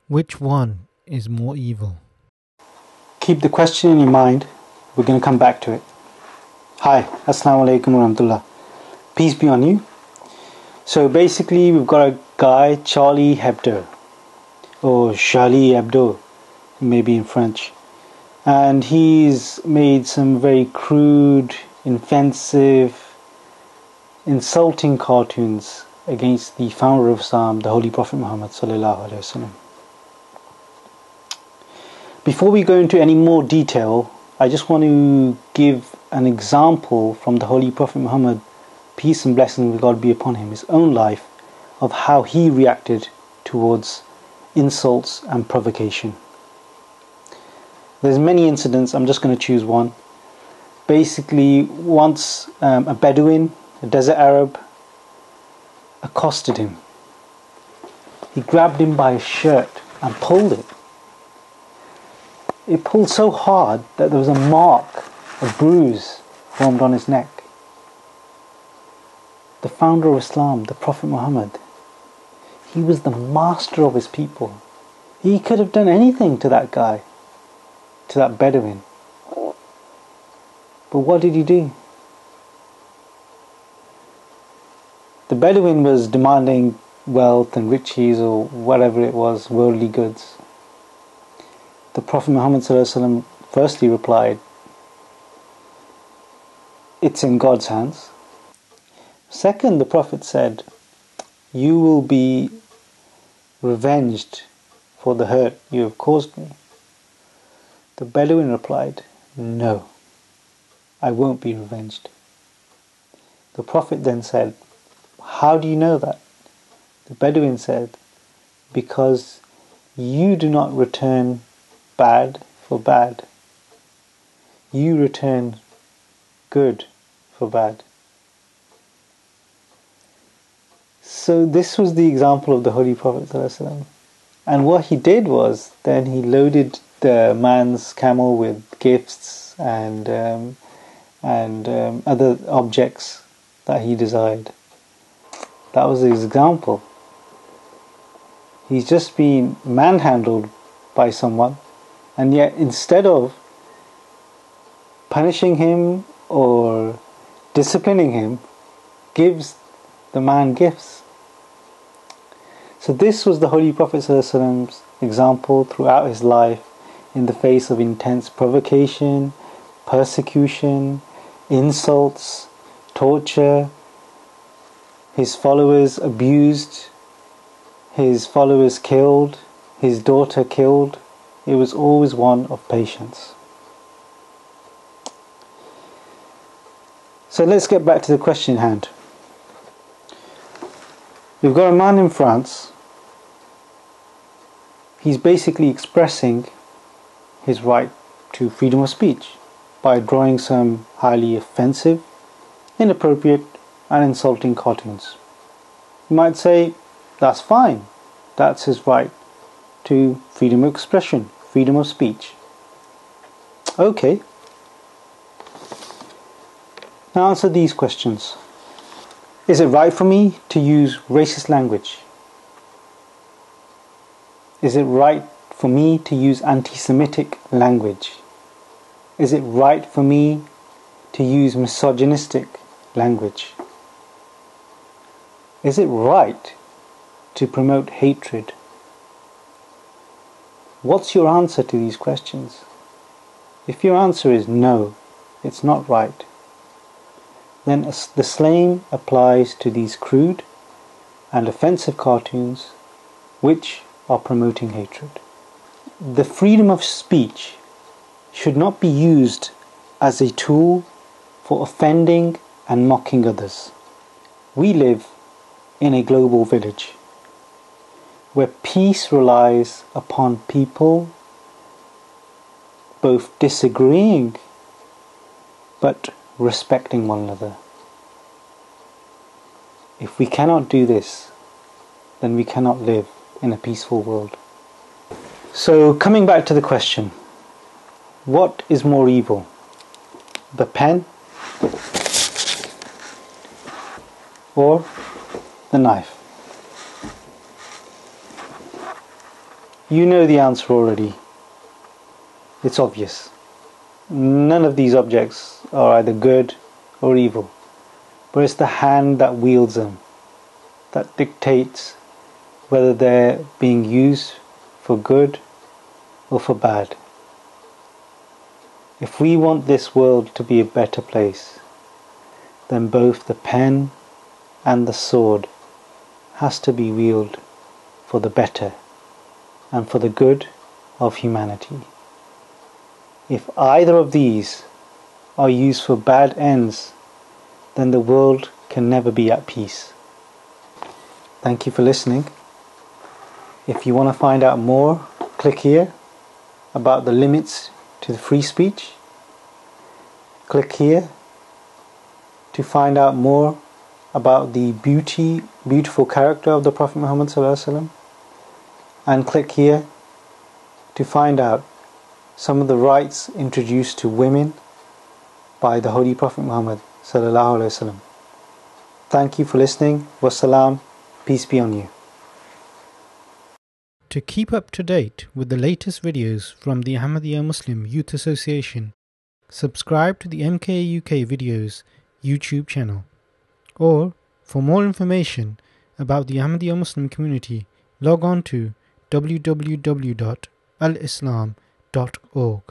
Which one is more evil? Keep the question in your mind. We're going to come back to it. Hi, Assalamu alaikum wa rahmatullah. Peace be on you. So basically we've got a guy, Charlie Hebdo, or Charlie Hebdo, maybe in French. And he's made some very crude, offensive, insulting cartoons against the founder of Islam, the Holy Prophet Muhammad sallallahu alaihi wasallam. Before we go into any more detail, I just want to give an example from the Holy Prophet Muhammad, peace and blessings of God be upon him, his own life, of how he reacted towards insults and provocation. There's many incidents, I'm just going to choose one. Basically, once a Bedouin, a desert Arab, accosted him. He grabbed him by his shirt and pulled it. It pulled so hard that there was a mark, a bruise formed on his neck. The founder of Islam, the Prophet Muhammad, he was the master of his people. He could have done anything to that guy, to that Bedouin. But what did he do? The Bedouin was demanding wealth and riches or whatever it was, worldly goods. The Prophet Muhammad ﷺ firstly replied, "It's in God's hands." Second, the Prophet said, "You will be revenged for the hurt you have caused me." The Bedouin replied, "No, I won't be revenged." The Prophet then said, "How do you know that?" The Bedouin said, "Because you do not return bad for bad. You return good for bad." So this was the example of the Holy Prophet ﷺ. And what he did was, then he loaded the man's camel with gifts and other objects that he desired. That was his example. He's just been manhandled by someone, and yet instead of punishing him or disciplining him, gives the man gifts. So this was the Holy Prophet ﷺ's example throughout his life, in the face of intense provocation, persecution, insults, torture, his followers abused, his followers killed, his daughter killed. It was always one of patience. So let's get back to the question in hand. We've got a man in France. He's basically expressing his right to freedom of speech by drawing some highly offensive, inappropriate and insulting cartoons. You might say, that's fine. That's his right to freedom of expression, freedom of speech. Okay. Now answer these questions. Is it right for me to use racist language? Is it right for me to use anti-Semitic language? Is it right for me to use misogynistic language? Is it right to promote hatred? What's your answer to these questions? If your answer is no, it's not right, then the same applies to these crude and offensive cartoons which are promoting hatred. The freedom of speech should not be used as a tool for offending and mocking others. We live in a global village where peace relies upon people both disagreeing but respecting one another. If we cannot do this, then we cannot live in a peaceful world. So coming back to the question, what is more evil? The pen or the knife? You know the answer already. It's obvious. None of these objects are either good or evil, but it's the hand that wields them that dictates whether they're being used for good or for bad. If we want this world to be a better place, then both the pen and the sword has to be wielded for the better and for the good of humanity. If either of these are used for bad ends, then the world can never be at peace. Thank you for listening. If you want to find out more, click here about the limits to the free speech. Click here to find out more about the beautiful character of the Prophet Muhammad ﷺ, and click here to find out some of the rights introduced to women by the Holy Prophet Muhammad ﷺ. Thank you for listening. Wassalam. Peace be on you. To keep up to date with the latest videos from the Ahmadiyya Muslim Youth Association, subscribe to the MK UK Videos YouTube channel. Or, for more information about the Ahmadiyya Muslim community, log on to www.alislam.org.